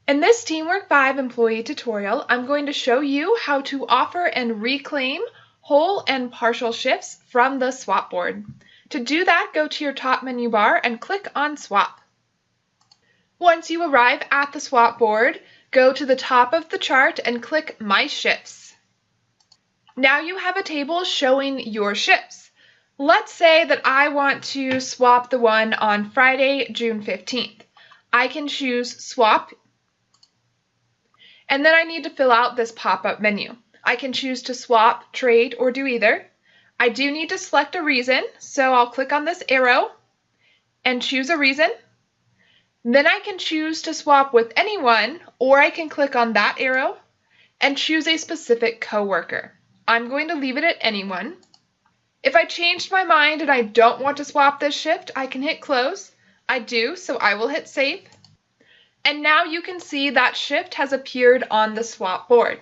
In this TeamWork 5 employee tutorial, I'm going to show you how to offer and reclaim whole and partial shifts from the SwapBoard. To do that, go to your top menu bar and click on Swap. Once you arrive at the SwapBoard, go to the top of the chart and click My Shifts. Now you have a table showing your shifts. Let's say that I want to swap the one on Friday, June 15th. I can choose Swap, and then I need to fill out this pop-up menu. I can choose to swap, trade, or do either. I do need to select a reason, so I'll click on this arrow and choose a reason. Then I can choose to swap with anyone, or I can click on that arrow and choose a specific coworker. I'm going to leave it at anyone. If I changed my mind and I don't want to swap this shift, I can hit close. I do, so I will hit save. And now you can see that shift has appeared on the SwapBoard.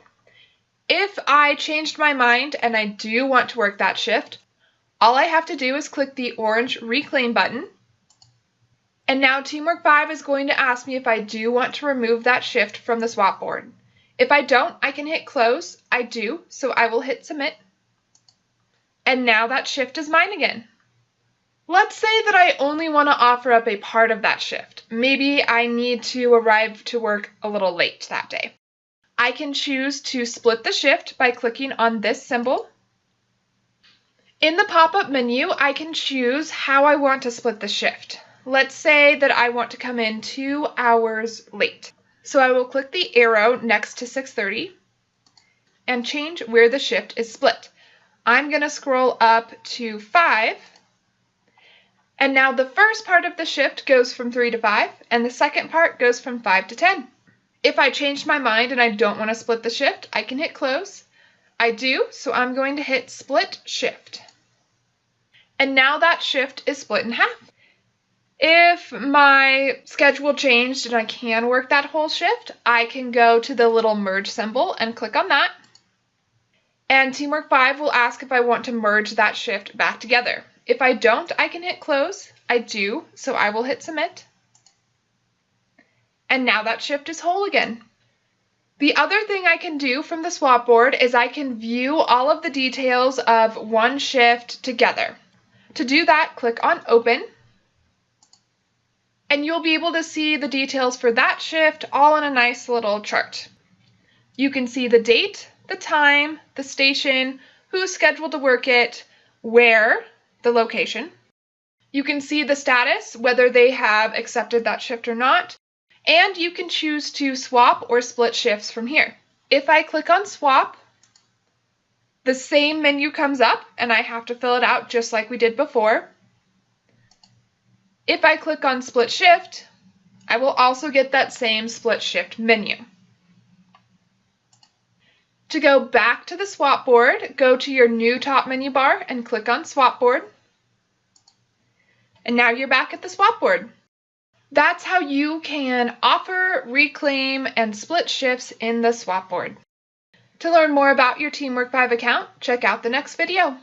If I changed my mind and I do want to work that shift, all I have to do is click the orange Reclaim button. And now TeamWork 5 is going to ask me if I do want to remove that shift from the SwapBoard. If I don't, I can hit close. I do, so I will hit submit. And now that shift is mine again. Let's say that I only want to offer up a part of that shift. Maybe I need to arrive to work a little late that day. I can choose to split the shift by clicking on this symbol. In the pop-up menu, I can choose how I want to split the shift. Let's say that I want to come in 2 hours late. So I will click the arrow next to 6:30 and change where the shift is split. I'm going to scroll up to 5. And now the first part of the shift goes from 3 to 5, and the second part goes from 5 to 10. If I changed my mind and I don't want to split the shift, I can hit close. I do, so I'm going to hit split shift. And now that shift is split in half. If my schedule changed and I can work that whole shift, I can go to the little merge symbol and click on that. And TeamWork 5 will ask if I want to merge that shift back together. If I don't, I can hit close. I do, so I will hit submit. And now that shift is whole again. The other thing I can do from the SwapBoard is I can view all of the details of one shift together. To do that, click on Open. And you'll be able to see the details for that shift all in a nice little chart. You can see the date, the time, the station, who's scheduled to work it, where, the location. You can see the status, whether they have accepted that shift or not, and you can choose to swap or split shifts from here. If I click on Swap, the same menu comes up and I have to fill it out just like we did before. If I click on Split Shift, I will also get that same Split Shift menu. To go back to the SwapBoard, go to your new top menu bar and click on SwapBoard. And now you're back at the SwapBoard. That's how you can offer, reclaim, and split shifts in the SwapBoard. To learn more about your TeamWork 5 account, check out the next video.